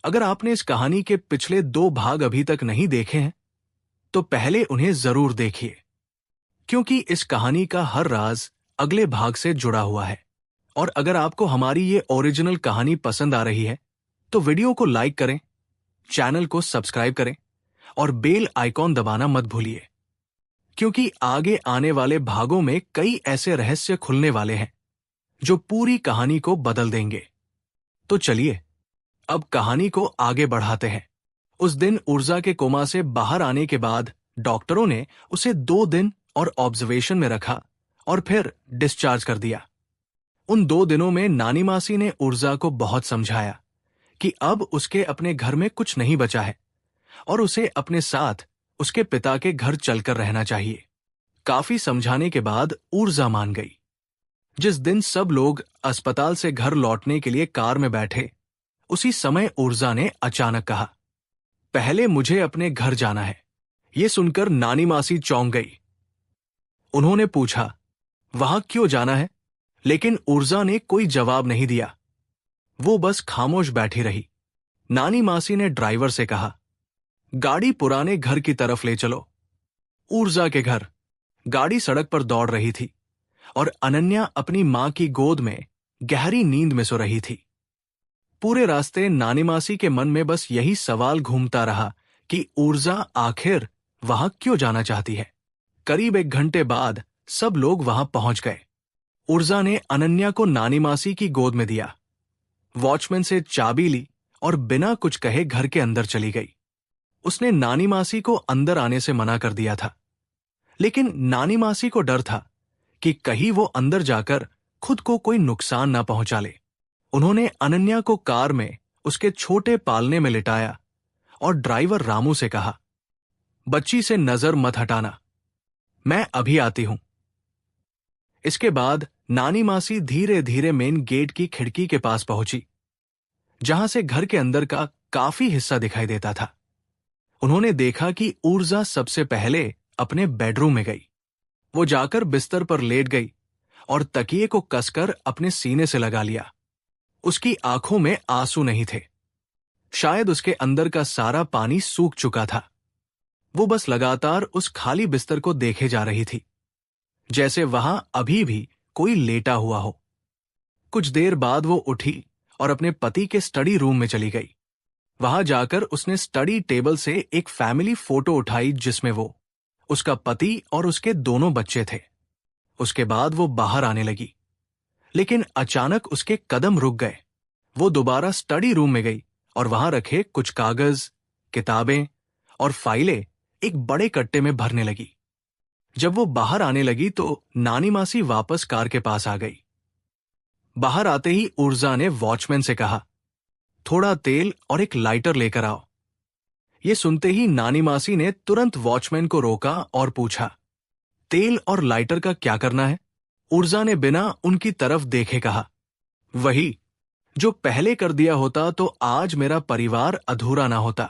अगर आपने इस कहानी के पिछले 2 भाग अभी तक नहीं देखे हैं, तो पहले उन्हें जरूर देखिए, क्योंकि इस कहानी का हर राज अगले भाग से जुड़ा हुआ है। और अगर आपको हमारी ये ओरिजिनल कहानी पसंद आ रही है, तो वीडियो को लाइक करें, चैनल को सब्सक्राइब करें और बेल आइकॉन दबाना मत भूलिए, क्योंकि आगे आने वाले भागों में कई ऐसे रहस्य खुलने वाले हैं जो पूरी कहानी को बदल देंगे। तो चलिए अब कहानी को आगे बढ़ाते हैं। उस दिन ऊर्जा के कोमा से बाहर आने के बाद डॉक्टरों ने उसे 2 दिन और ऑब्जर्वेशन में रखा और फिर डिस्चार्ज कर दिया। उन 2 दिनों में नानी मासी ने ऊर्जा को बहुत समझाया कि अब उसके अपने घर में कुछ नहीं बचा है और उसे अपने साथ उसके पिता के घर चलकर रहना चाहिए। काफी समझाने के बाद ऊर्जा मान गई। जिस दिन सब लोग अस्पताल से घर लौटने के लिए कार में बैठे, उसी समय ऊर्जा ने अचानक कहा, पहले मुझे अपने घर जाना है। यह सुनकर नानी मासी चौंक गई। उन्होंने पूछा, वहां क्यों जाना है? लेकिन ऊर्जा ने कोई जवाब नहीं दिया। वो बस खामोश बैठी रही। नानी मासी ने ड्राइवर से कहा, गाड़ी पुराने घर की तरफ ले चलो। ऊर्जा के घर। गाड़ी सड़क पर दौड़ रही थी और अनन्या अपनी मां की गोद में गहरी नींद में सो रही थी। पूरे रास्ते नानी मासी के मन में बस यही सवाल घूमता रहा कि ऊर्जा आखिर वहां क्यों जाना चाहती है। करीब 1 घंटे बाद सब लोग वहां पहुंच गए। ऊर्जा ने अनन्या को नानी मासी की गोद में दिया, वॉचमैन से चाबी ली और बिना कुछ कहे घर के अंदर चली गई। उसने नानी मासी को अंदर आने से मना कर दिया था, लेकिन नानी मासी को डर था कि कहीं वो अंदर जाकर खुद को कोई नुकसान ना पहुंचा ले। उन्होंने अनन्या को कार में उसके छोटे पालने में लिटाया और ड्राइवर रामू से कहा, बच्ची से नजर मत हटाना, मैं अभी आती हूं। इसके बाद नानी मासी धीरे धीरे मेन गेट की खिड़की के पास पहुंची, जहां से घर के अंदर का काफी हिस्सा दिखाई देता था। उन्होंने देखा कि ऊर्जा सबसे पहले अपने बेडरूम में गई। वो जाकर बिस्तर पर लेट गई और तकिए को कसकर अपने सीने से लगा लिया। उसकी आंखों में आंसू नहीं थे। शायद उसके अंदर का सारा पानी सूख चुका था। वो बस लगातार उस खाली बिस्तर को देखे जा रही थी, जैसे वहां अभी भी कोई लेटा हुआ हो। कुछ देर बाद वो उठी और अपने पति के स्टडी रूम में चली गई। वहां जाकर उसने स्टडी टेबल से एक फैमिली फोटो उठाई, जिसमें वो, उसका पति और उसके दोनों बच्चे थे। उसके बाद वो बाहर आने लगी, लेकिन अचानक उसके कदम रुक गए। वो दोबारा स्टडी रूम में गई और वहां रखे कुछ कागज, किताबें और फाइलें एक बड़े कट्टे में भरने लगी। जब वो बाहर आने लगी तो नानी मासी वापस कार के पास आ गई। बाहर आते ही ऊर्जा ने वॉचमैन से कहा, थोड़ा तेल और एक लाइटर लेकर आओ। ये सुनते ही नानी मासी ने तुरंत वॉचमैन को रोका और पूछा, तेल और लाइटर का क्या करना है? ऊर्जा ने बिना उनकी तरफ देखे कहा, वही जो पहले कर दिया होता तो आज मेरा परिवार अधूरा ना होता।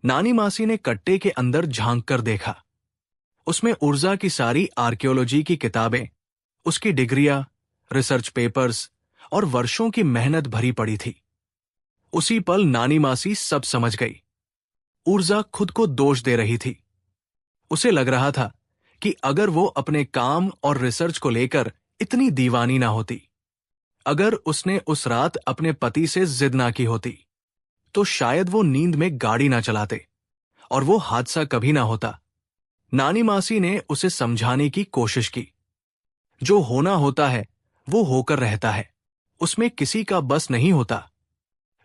नानी मासी ने कट्टे के अंदर झांक कर देखा। उसमें ऊर्जा की सारी आर्कियोलॉजी की किताबें, उसकी डिग्रियां, रिसर्च पेपर्स और वर्षों की मेहनत भरी पड़ी थी। उसी पल नानी मासी सब समझ गई। ऊर्जा खुद को दोष दे रही थी। उसे लग रहा था कि अगर वो अपने काम और रिसर्च को लेकर इतनी दीवानी ना होती, अगर उसने उस रात अपने पति से जिद ना की होती, तो शायद वो नींद में गाड़ी ना चलाते और वो हादसा कभी ना होता। नानी मासी ने उसे समझाने की कोशिश की। जो होना होता है वो होकर रहता है, उसमें किसी का बस नहीं होता।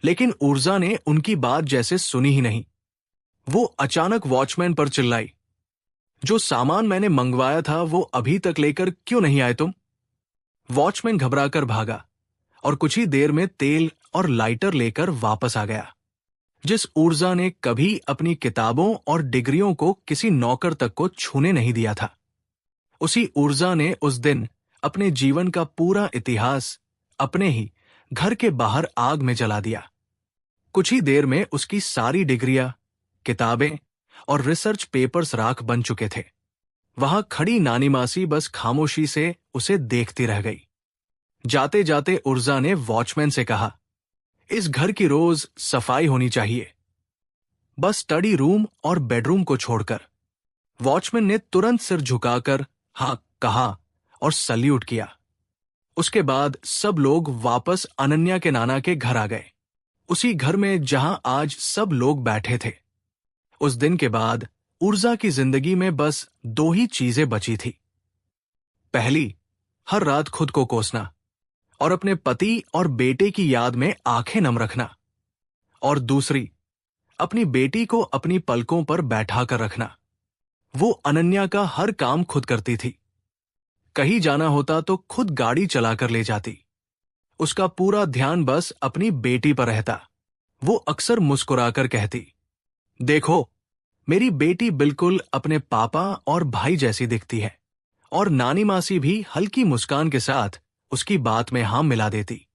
लेकिन ऊर्जा ने उनकी बात जैसे सुनी ही नहीं। वो अचानक वॉचमैन पर चिल्लाई, जो सामान मैंने मंगवाया था वो अभी तक लेकर क्यों नहीं आए तुम? वॉचमैन घबराकर भागा और कुछ ही देर में तेल और लाइटर लेकर वापस आ गया। जिस ऊर्जा ने कभी अपनी किताबों और डिग्रियों को किसी नौकर तक को छूने नहीं दिया था, उसी ऊर्जा ने उस दिन अपने जीवन का पूरा इतिहास अपने ही घर के बाहर आग में जला दिया। कुछ ही देर में उसकी सारी डिग्रियां, किताबें और रिसर्च पेपर्स राख बन चुके थे। वहां खड़ी नानी मासी बस खामोशी से उसे देखती रह गई। जाते जाते ऊर्जा ने वॉचमैन से कहा, इस घर की रोज सफाई होनी चाहिए, बस स्टडी रूम और बेडरूम को छोड़कर। वॉचमैन ने तुरंत सिर झुकाकर हाँ कहा और सल्यूट किया। उसके बाद सब लोग वापस अनन्या के नाना के घर आ गए, उसी घर में जहां आज सब लोग बैठे थे। उस दिन के बाद ऊर्जा की जिंदगी में बस दो ही चीजें बची थी। पहली, हर रात खुद को कोसना और अपने पति और बेटे की याद में आंखें नम रखना, और दूसरी, अपनी बेटी को अपनी पलकों पर बैठा कर रखना। वो अनन्या का हर काम खुद करती थी। कहीं जाना होता तो खुद गाड़ी चलाकर ले जाती। उसका पूरा ध्यान बस अपनी बेटी पर रहता। वो अक्सर मुस्कुराकर कहती, देखो, मेरी बेटी बिल्कुल अपने पापा और भाई जैसी दिखती है। और नानी मासी भी हल्की मुस्कान के साथ उसकी बात में हाँ मिला देती।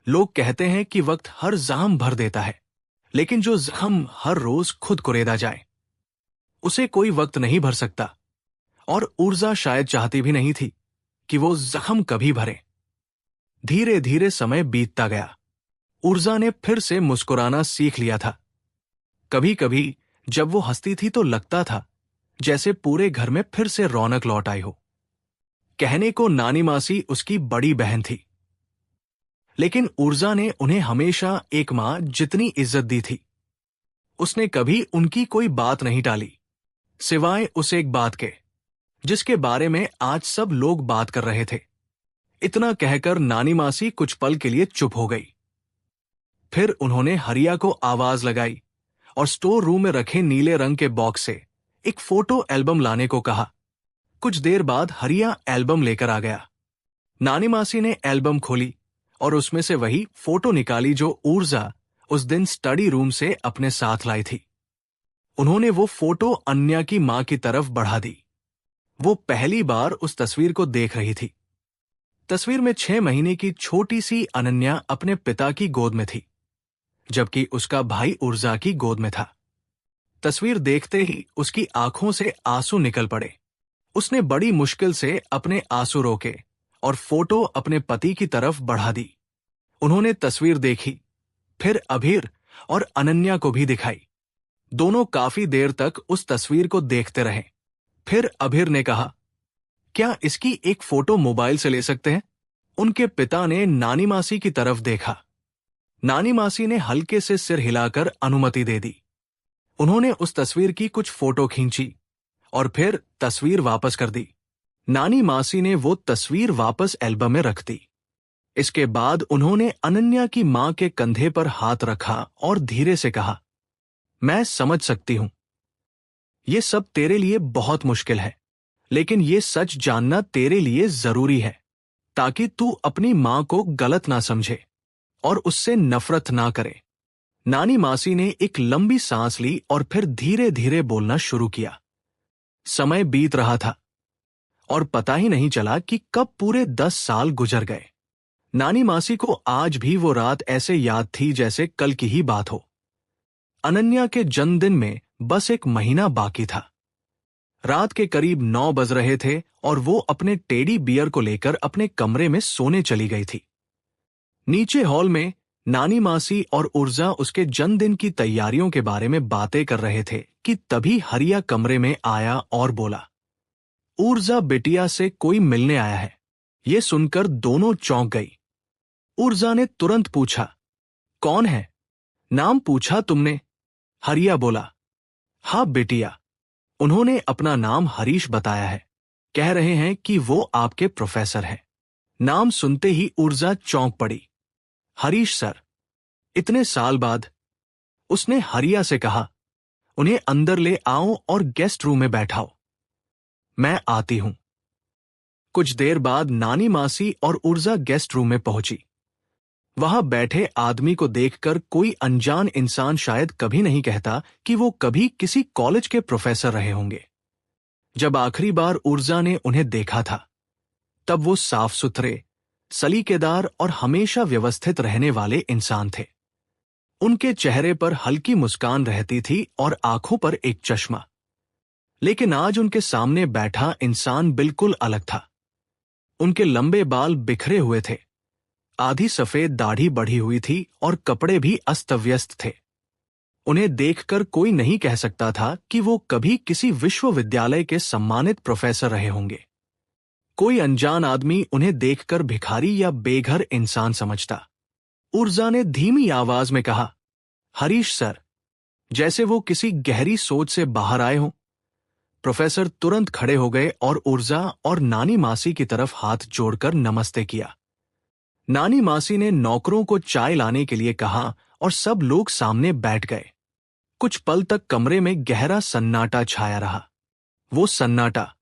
लोग कहते हैं कि वक्त हर जख्म भर देता है, लेकिन जो जख्म हर रोज खुद कुरेदा जाए, उसे कोई वक्त नहीं भर सकता। और ऊर्जा शायद चाहती भी नहीं थी कि वो जख्म कभी भरे। धीरे धीरे समय बीतता गया। ऊर्जा ने फिर से मुस्कुराना सीख लिया था। कभी कभी जब वो हंसती थी तो लगता था जैसे पूरे घर में फिर से रौनक लौट आई हो। कहने को नानी मासी उसकी बड़ी बहन थी, लेकिन ऊर्जा ने उन्हें हमेशा एक मां जितनी इज्जत दी थी। उसने कभी उनकी कोई बात नहीं टाली, सिवाय उस एक बात के जिसके बारे में आज सब लोग बात कर रहे थे। इतना कहकर नानी मासी कुछ पल के लिए चुप हो गई। फिर उन्होंने हरिया को आवाज लगाई और स्टोर रूम में रखे नीले रंग के बॉक्स से एक फोटो एल्बम लाने को कहा। कुछ देर बाद हरिया एल्बम लेकर आ गया। नानी मासी ने एल्बम खोली और उसमें से वही फोटो निकाली जो ऊर्जा उस दिन स्टडी रूम से अपने साथ लाई थी। उन्होंने वो फोटो अन्या की मां की तरफ बढ़ा दी। वो पहली बार उस तस्वीर को देख रही थी। तस्वीर में 6 महीने की छोटी सी अनन्या अपने पिता की गोद में थी, जबकि उसका भाई ऊर्जा की गोद में था। तस्वीर देखते ही उसकी आंखों से आंसू निकल पड़े। उसने बड़ी मुश्किल से अपने आंसू रोके और फोटो अपने पति की तरफ बढ़ा दी। उन्होंने तस्वीर देखी, फिर अभीर और अनन्या को भी दिखाई। दोनों काफी देर तक उस तस्वीर को देखते रहे। फिर अभीर ने कहा, क्या इसकी एक फोटो मोबाइल से ले सकते हैं? उनके पिता ने नानी मासी की तरफ देखा। नानी मासी ने हल्के से सिर हिलाकर अनुमति दे दी। उन्होंने उस तस्वीर की कुछ फोटो खींची और फिर तस्वीर वापस कर दी। नानी मासी ने वो तस्वीर वापस एल्बम में रख दी। इसके बाद उन्होंने अनन्या की मां के कंधे पर हाथ रखा और धीरे से कहा, मैं समझ सकती हूं, ये सब तेरे लिए बहुत मुश्किल है, लेकिन ये सच जानना तेरे लिए जरूरी है, ताकि तू अपनी मां को गलत ना समझे और उससे नफरत ना करे। नानी मासी ने एक लंबी सांस ली और फिर धीरे धीरे बोलना शुरू किया। समय बीत रहा था और पता ही नहीं चला कि कब पूरे 10 साल गुजर गए। नानी मासी को आज भी वो रात ऐसे याद थी जैसे कल की ही बात हो। अनन्या के जन्मदिन में बस एक महीना बाकी था। रात के करीब 9 बज रहे थे और वो अपने टेडी बियर को लेकर अपने कमरे में सोने चली गई थी। नीचे हॉल में नानी मासी और ऊर्जा उसके जन्मदिन की तैयारियों के बारे में बातें कर रहे थे कि तभी हरिया कमरे में आया और बोला, ऊर्जा बिटिया से कोई मिलने आया है। ये सुनकर दोनों चौंक गई। ऊर्जा ने तुरंत पूछा, कौन है? नाम पूछा तुमने? हरिया बोला, हाँ बिटिया, उन्होंने अपना नाम हरीश बताया है। कह रहे हैं कि वो आपके प्रोफेसर हैं। नाम सुनते ही ऊर्जा चौंक पड़ी। हरीश सर, इतने साल बाद। उसने हरिया से कहा, उन्हें अंदर ले आओ और गेस्ट रूम में बैठाओ, मैं आती हूं। कुछ देर बाद नानी मासी और ऊर्जा गेस्ट रूम में पहुंची। वहां बैठे आदमी को देखकर कोई अनजान इंसान शायद कभी नहीं कहता कि वो कभी किसी कॉलेज के प्रोफेसर रहे होंगे। जब आखिरी बार ऊर्जा ने उन्हें देखा था, तब वो साफ सुथरे, सलीकेदार और हमेशा व्यवस्थित रहने वाले इंसान थे। उनके चेहरे पर हल्की मुस्कान रहती थी और आंखों पर एक चश्मा। लेकिन आज उनके सामने बैठा इंसान बिल्कुल अलग था। उनके लंबे बाल बिखरे हुए थे, आधी सफेद दाढ़ी बढ़ी हुई थी और कपड़े भी अस्त व्यस्त थे। उन्हें देखकर कोई नहीं कह सकता था कि वो कभी किसी विश्वविद्यालय के सम्मानित प्रोफेसर रहे होंगे। कोई अनजान आदमी उन्हें देखकर भिखारी या बेघर इंसान समझता। ऊर्जा ने धीमी आवाज में कहा, हरीश सर, जैसे वो किसी गहरी सोच से बाहर आए हों। प्रोफेसर तुरंत खड़े हो गए और ऊर्जा और नानी मासी की तरफ हाथ जोड़कर नमस्ते किया। नानी मासी ने नौकरों को चाय लाने के लिए कहा और सब लोग सामने बैठ गए। कुछ पल तक कमरे में गहरा सन्नाटा छाया रहा। वो सन्नाटा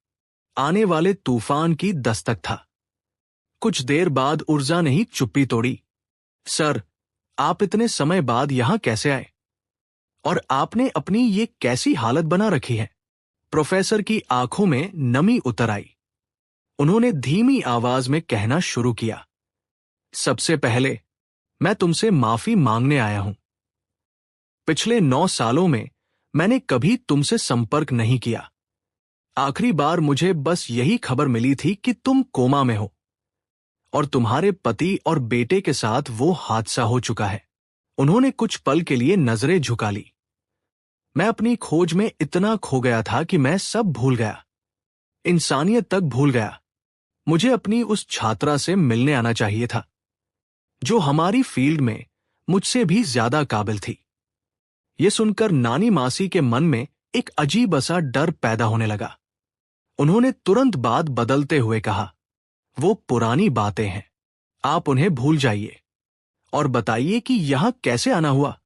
आने वाले तूफान की दस्तक था। कुछ देर बाद ऊर्जा ने ही चुप्पी तोड़ी। सर, आप इतने समय बाद यहां कैसे आए? और आपने अपनी ये कैसी हालत बना रखी है? प्रोफेसर की आंखों में नमी उतर आई। उन्होंने धीमी आवाज में कहना शुरू किया, सबसे पहले मैं तुमसे माफी मांगने आया हूं। पिछले 9 सालों में मैंने कभी तुमसे संपर्क नहीं किया। आखिरी बार मुझे बस यही खबर मिली थी कि तुम कोमा में हो और तुम्हारे पति और बेटे के साथ वो हादसा हो चुका है। उन्होंने कुछ पल के लिए नजरें झुका ली। मैं अपनी खोज में इतना खो गया था कि मैं सब भूल गया, इंसानियत तक भूल गया। मुझे अपनी उस छात्रा से मिलने आना चाहिए था, जो हमारी फील्ड में मुझसे भी ज्यादा काबिल थी। ये सुनकर नानी मासी के मन में एक अजीब सा डर पैदा होने लगा। उन्होंने तुरंत बात बदलते हुए कहा, वो पुरानी बातें हैं, आप उन्हें भूल जाइए और बताइए कि यहां कैसे आना हुआ।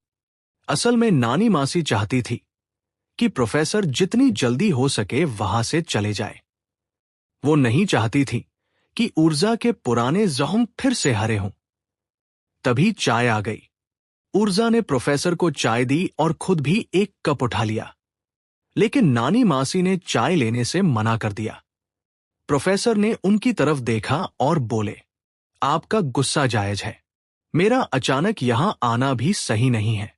असल में नानी मासी चाहती थी कि प्रोफेसर जितनी जल्दी हो सके वहां से चले जाए। वो नहीं चाहती थी कि ऊर्जा के पुराने जख्म फिर से हरे हों। तभी चाय आ गई। ऊर्जा ने प्रोफेसर को चाय दी और खुद भी एक कप उठा लिया, लेकिन नानी मासी ने चाय लेने से मना कर दिया। प्रोफेसर ने उनकी तरफ देखा और बोले, आपका गुस्सा जायज है। मेरा अचानक यहां आना भी सही नहीं है,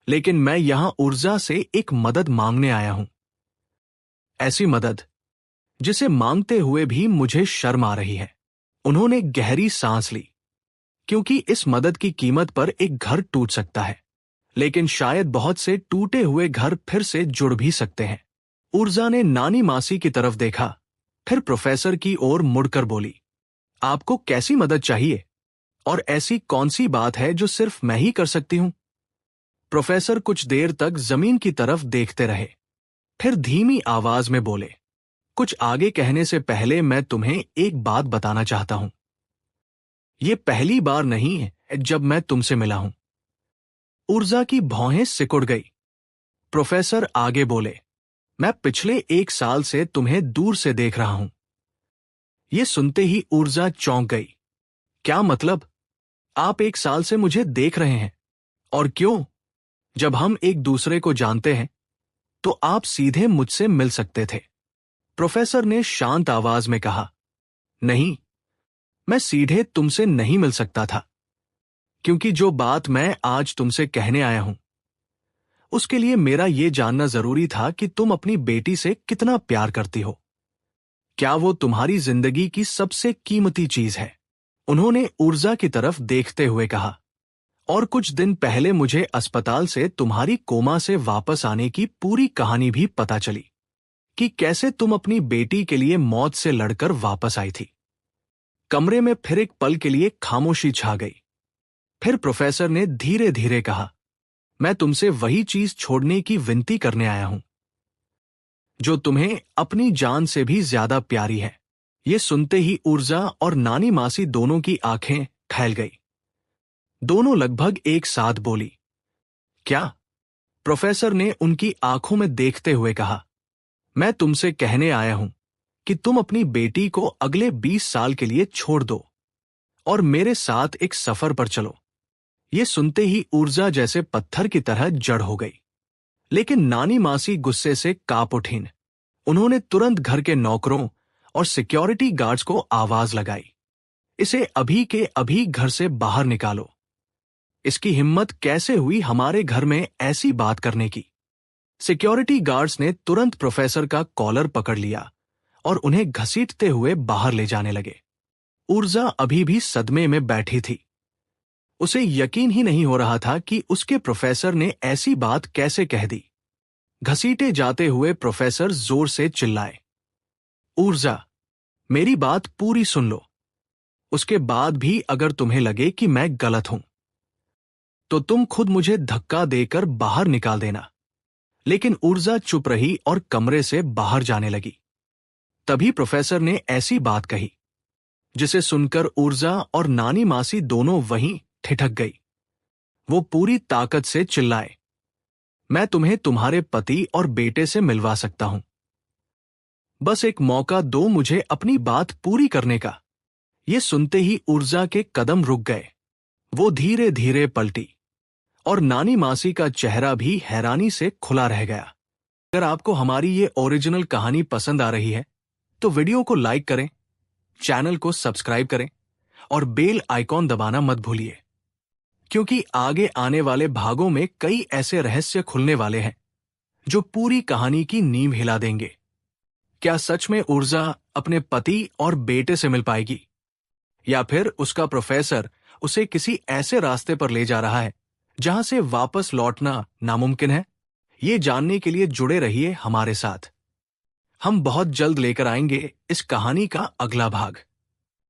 लेकिन मैं यहां ऊर्जा से एक मदद मांगने आया हूं। ऐसी मदद जिसे मांगते हुए भी मुझे शर्म आ रही है। उन्होंने गहरी सांस ली, क्योंकि इस मदद की कीमत पर एक घर टूट सकता है, लेकिन शायद बहुत से टूटे हुए घर फिर से जुड़ भी सकते हैं। ऊर्जा ने नानी मासी की तरफ देखा, फिर प्रोफेसर की ओर मुड़कर बोली, आपको कैसी मदद चाहिए और ऐसी कौन सी बात है जो सिर्फ मैं ही कर सकती हूं? प्रोफेसर कुछ देर तक जमीन की तरफ देखते रहे, फिर धीमी आवाज में बोले, कुछ आगे कहने से पहले मैं तुम्हें एक बात बताना चाहता हूं। ये पहली बार नहीं है जब मैं तुमसे मिला हूं। ऊर्जा की भौहें सिकुड़ गई। प्रोफेसर आगे बोले, मैं पिछले 1 साल से तुम्हें दूर से देख रहा हूं। ये सुनते ही ऊर्जा चौंक गई। क्या मतलब? आप 1 साल से मुझे देख रहे हैं? और क्यों? जब हम एक दूसरे को जानते हैं तो आप सीधे मुझसे मिल सकते थे। प्रोफेसर ने शांत आवाज में कहा, नहीं, मैं सीधे तुमसे नहीं मिल सकता था, क्योंकि जो बात मैं आज तुमसे कहने आया हूं, उसके लिए मेरा ये जानना जरूरी था कि तुम अपनी बेटी से कितना प्यार करती हो। क्या वो तुम्हारी जिंदगी की सबसे कीमती चीज है? उन्होंने ऊर्जा की तरफ देखते हुए कहा, और कुछ दिन पहले मुझे अस्पताल से तुम्हारी कोमा से वापस आने की पूरी कहानी भी पता चली, कि कैसे तुम अपनी बेटी के लिए मौत से लड़कर वापस आई थी। कमरे में फिर एक पल के लिए खामोशी छा गई। फिर प्रोफेसर ने धीरे धीरे कहा, मैं तुमसे वही चीज छोड़ने की विनती करने आया हूं, जो तुम्हें अपनी जान से भी ज्यादा प्यारी है। ये सुनते ही ऊर्जा और नानी मासी दोनों की आंखें फैल गई। दोनों लगभग एक साथ बोली, क्या? प्रोफेसर ने उनकी आंखों में देखते हुए कहा, मैं तुमसे कहने आया हूं कि तुम अपनी बेटी को अगले 20 साल के लिए छोड़ दो और मेरे साथ एक सफर पर चलो। ये सुनते ही ऊर्जा जैसे पत्थर की तरह जड़ हो गई, लेकिन नानी मासी गुस्से से कांप उठीं। उन्होंने तुरंत घर के नौकरों और सिक्योरिटी गार्ड्स को आवाज लगाई, इसे अभी के अभी घर से बाहर निकालो। इसकी हिम्मत कैसे हुई हमारे घर में ऐसी बात करने की? सिक्योरिटी गार्ड्स ने तुरंत प्रोफेसर का कॉलर पकड़ लिया और उन्हें घसीटते हुए बाहर ले जाने लगे। ऊर्जा अभी भी सदमे में बैठी थी। उसे यकीन ही नहीं हो रहा था कि उसके प्रोफेसर ने ऐसी बात कैसे कह दी। घसीटे जाते हुए प्रोफेसर जोर से चिल्लाए, ऊर्जा, मेरी बात पूरी सुन लो। उसके बाद भी अगर तुम्हें लगे कि मैं गलत हूं तो तुम खुद मुझे धक्का देकर बाहर निकाल देना। लेकिन ऊर्जा चुप रही और कमरे से बाहर जाने लगी। तभी प्रोफेसर ने ऐसी बात कही जिसे सुनकर ऊर्जा और नानी मासी दोनों वहीं ठिठक गई। वो पूरी ताकत से चिल्लाए, मैं तुम्हें तुम्हारे पति और बेटे से मिलवा सकता हूं। बस एक मौका दो मुझे अपनी बात पूरी करने का। ये सुनते ही ऊर्जा के कदम रुक गए। वो धीरे धीरे पलटी और नानी मासी का चेहरा भी हैरानी से खुला रह गया। अगर आपको हमारी ये ओरिजिनल कहानी पसंद आ रही है तो वीडियो को लाइक करें, चैनल को सब्सक्राइब करें और बेल आइकॉन दबाना मत भूलिए, क्योंकि आगे आने वाले भागों में कई ऐसे रहस्य खुलने वाले हैं जो पूरी कहानी की नींव हिला देंगे। क्या सच में ऊर्जा अपने पति और बेटे से मिल पाएगी, या फिर उसका प्रोफेसर उसे किसी ऐसे रास्ते पर ले जा रहा है जहां से वापस लौटना नामुमकिन है? ये जानने के लिए जुड़े रहिए हमारे साथ। हम बहुत जल्द लेकर आएंगे इस कहानी का अगला भाग।